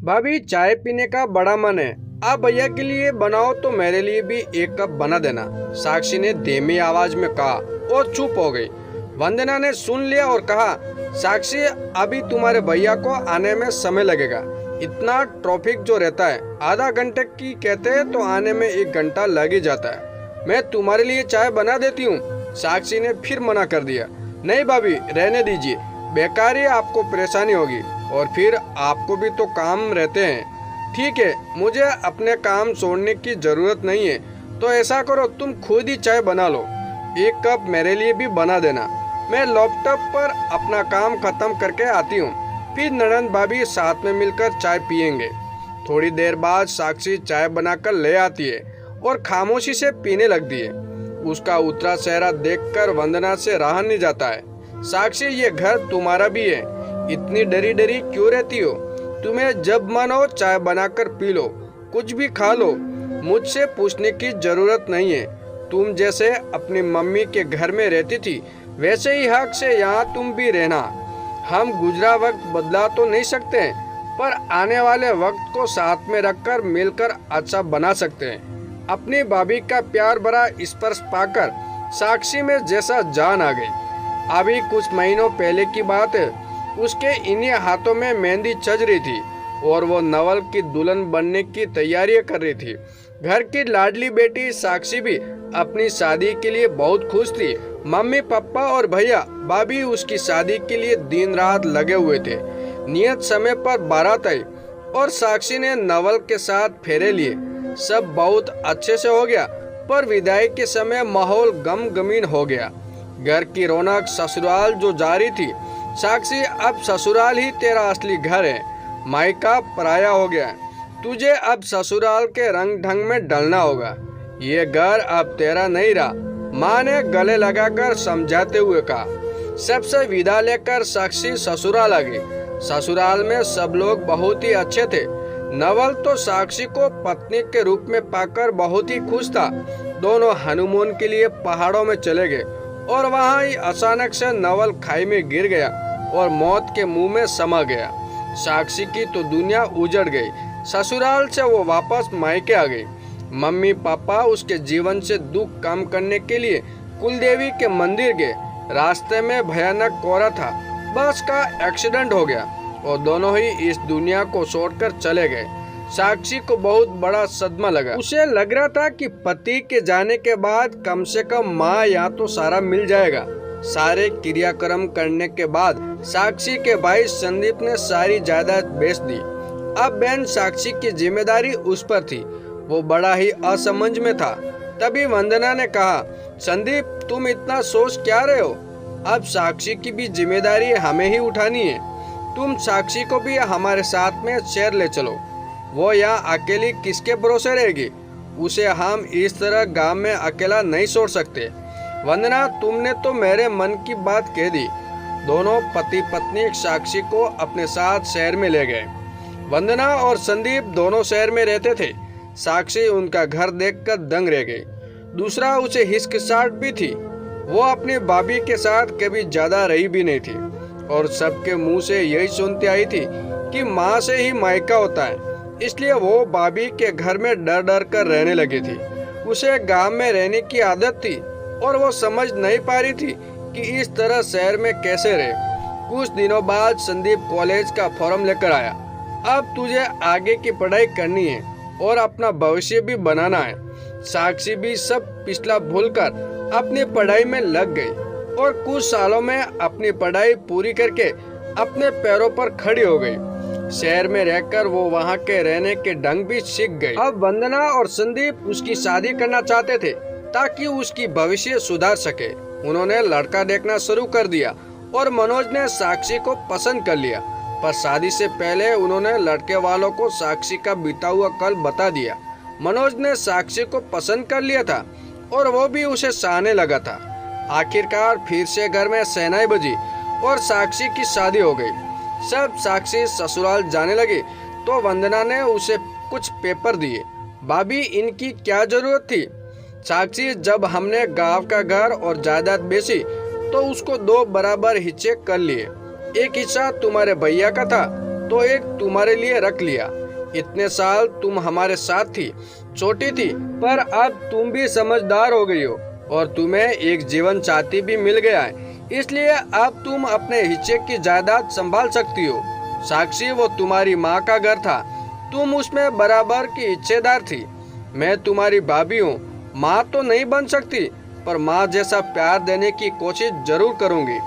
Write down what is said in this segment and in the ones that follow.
भाभी चाय पीने का बड़ा मन है। आप भैया के लिए बनाओ तो मेरे लिए भी एक कप बना देना, साक्षी ने धीमी आवाज में कहा और चुप हो गई। वंदना ने सुन लिया और कहा, साक्षी अभी तुम्हारे भैया को आने में समय लगेगा। इतना ट्रैफिक जो रहता है, आधा घंटे की कहते हैं तो आने में 1 घंटा लग ही जाता है। मैं तुम्हारे लिए चाय बना देती हूँ। साक्षी ने फिर मना कर दिया। नहीं भाभी, रहने दीजिए, बेकार ही आपको परेशानी होगी और फिर आपको भी तो काम रहते हैं। ठीक है, मुझे अपने काम छोड़ने की जरूरत नहीं है, तो ऐसा करो तुम खुद ही चाय बना लो। 1 कप मेरे लिए भी बना देना। मैं लैपटॉप पर अपना काम खत्म करके आती हूँ, फिर ननंद भाभी साथ में मिलकर चाय पियेंगे। थोड़ी देर बाद साक्षी चाय बनाकर ले आती है और खामोशी से पीने लगती है। उसका उतरा चेहरा देखकर वंदना से रहा नहीं जाता है। साक्षी, ये घर तुम्हारा भी है, इतनी डरी डरी क्यों रहती हो? तुम्हें जब मन हो चाय बनाकर पी लो, कुछ भी खा लो, मुझसे पूछने की जरूरत नहीं है। तुम जैसे अपनी मम्मी के घर में रहती थी, वैसे ही हक से यहाँ तुम भी रहना। हम गुजरा वक्त बदला तो नहीं सकते, पर आने वाले वक्त को साथ में रखकर मिलकर अच्छा बना सकते हैं। अपनी भाभी का प्यार भरा स्पर्श पाकर साक्षी में जैसा जान आ गई। अभी कुछ महीनों पहले की बात है, उसके इन्हीं हाथों में मेहंदी चढ़ रही थी और वो नवल की दुल्हन बनने की तैयारियां कर रही थी। घर की लाडली बेटी साक्षी भी अपनी शादी के लिए बहुत खुश थी। मम्मी पापा और भैया भाभी उसकी शादी के लिए दिन रात लगे हुए थे। नियत समय पर बारात आई और साक्षी ने नवल के साथ फेरे लिए। सब बहुत अच्छे से हो गया, पर विदाई के समय माहौल गमगीन हो गया। घर की रौनक ससुराल जो जारी थी। साक्षी, अब ससुराल ही तेरा असली घर है, मायका पराया हो गया है। तुझे अब ससुराल के रंग ढंग में ढलना होगा। ये घर अब तेरा नहीं रहा, माँ ने गले लगाकर समझाते हुए कहा। सबसे विदा लेकर साक्षी ससुराल आ गई। ससुराल में सब लोग बहुत ही अच्छे थे। नवल तो साक्षी को पत्नी के रूप में पाकर बहुत ही खुश था। दोनों हनीमून के लिए पहाड़ों में चले गए और वहाँ ही अचानक से नवल खाई में गिर गया और मौत के मुंह में समा गया। साक्षी की तो दुनिया उजड़ गई। ससुराल से वो वापस मायके आ गई। मम्मी पापा उसके जीवन से दुख कम करने के लिए कुलदेवी के मंदिर गए। रास्ते में भयानक कोहरा था, बस का एक्सीडेंट हो गया और दोनों ही इस दुनिया को छोड़कर चले गए। साक्षी को बहुत बड़ा सदमा लगा। उसे लग रहा था कि पति के जाने के बाद कम से कम माँ या तो सारा मिल जाएगा। सारे क्रियाक्रम करने के बाद साक्षी के भाई संदीप ने सारी जायदाद बेच दी। अब बहन साक्षी की जिम्मेदारी उस पर थी। वो बड़ा ही असमंज में था। तभी वंदना ने कहा, संदीप तुम इतना सोच क्या रहे हो? अब साक्षी की भी जिम्मेदारी हमें ही उठानी है। तुम साक्षी को भी हमारे साथ में शहर ले चलो। वो यहाँ अकेली किसके भरोसे रहेगी? उसे हम इस तरह गांव में अकेला नहीं छोड़ सकते। वंदना, तुमने तो मेरे मन की बात कह दी। दोनों पति पत्नी साक्षी को अपने साथ शहर में ले गए। वंदना और संदीप दोनों शहर में रहते थे। साक्षी उनका घर देखकर दंग रह गई। दूसरा, उसे हिचकिचाहट भी थी। वो अपनी भाभी के साथ कभी ज्यादा रही भी नहीं थी और सबके मुंह से यही सुनती आई थी कि माँ से ही मायका होता है, इसलिए वो भाभी के घर में डर डर कर रहने लगी थी। उसे गांव में रहने की आदत थी और वो समझ नहीं पा रही थी कि इस तरह शहर में कैसे रहे। कुछ दिनों बाद संदीप कॉलेज का फॉर्म लेकर आया। अब तुझे आगे की पढ़ाई करनी है और अपना भविष्य भी बनाना है। साक्षी भी सब पिछला भूलकर अपनी पढ़ाई में लग गई और कुछ सालों में अपनी पढ़ाई पूरी करके अपने पैरों पर खड़ी हो गई। शहर में रहकर वो वहाँ के रहने के ढंग भी सीख गई। अब वंदना और संदीप उसकी शादी करना चाहते थे ताकि उसकी भविष्य सुधार सके। उन्होंने लड़का देखना शुरू कर दिया और मनोज ने साक्षी को पसंद कर लिया, पर शादी से पहले उन्होंने लड़के वालों को साक्षी का बीता हुआ कल बता दिया। मनोज ने साक्षी को पसंद कर लिया था और वो भी उसे चाहने लगा था। आखिरकार फिर से घर में शहनाई बजी और साक्षी की शादी हो गई। सब साक्षी ससुराल जाने लगी तो वंदना ने उसे कुछ पेपर दिए। भाभी, इनकी क्या जरूरत थी? साक्षी, जब हमने गांव का घर और जायदाद बेची तो उसको 2 बराबर हिस्से कर लिए। एक हिस्सा तुम्हारे भैया का था तो एक तुम्हारे लिए रख लिया। इतने साल तुम हमारे साथ थी, छोटी थी, पर अब तुम भी समझदार हो गई हो और तुम्हें एक जीवन साथी भी मिल गया है, इसलिए अब तुम अपने हिस्से की जायदाद संभाल सकती हो। साक्षी, वो तुम्हारी माँ का घर था, तुम उसमें बराबर की हिस्सेदार थी। मैं तुम्हारी भाभी हूँ, माँ तो नहीं बन सकती, पर माँ जैसा प्यार देने की कोशिश जरूर करूँगी।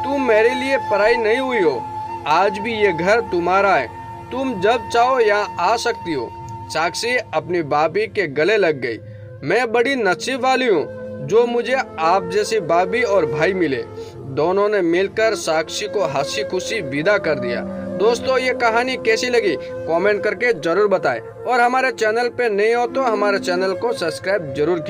तुम मेरे लिए पराई नहीं हुई हो, आज भी ये घर तुम्हारा है, तुम जब चाहो यहाँ आ सकती हो। साक्षी अपनी भाभी के गले लग गई। मैं बड़ी नसीब वाली हूँ जो मुझे आप जैसी भाभी और भाई मिले। दोनों ने मिलकर साक्षी को हंसी खुशी विदा कर दिया। दोस्तों, ये कहानी कैसी लगी कमेंट करके जरूर बताएं और हमारे चैनल पे नए हो तो हमारे चैनल को सब्सक्राइब जरूर कीजिए।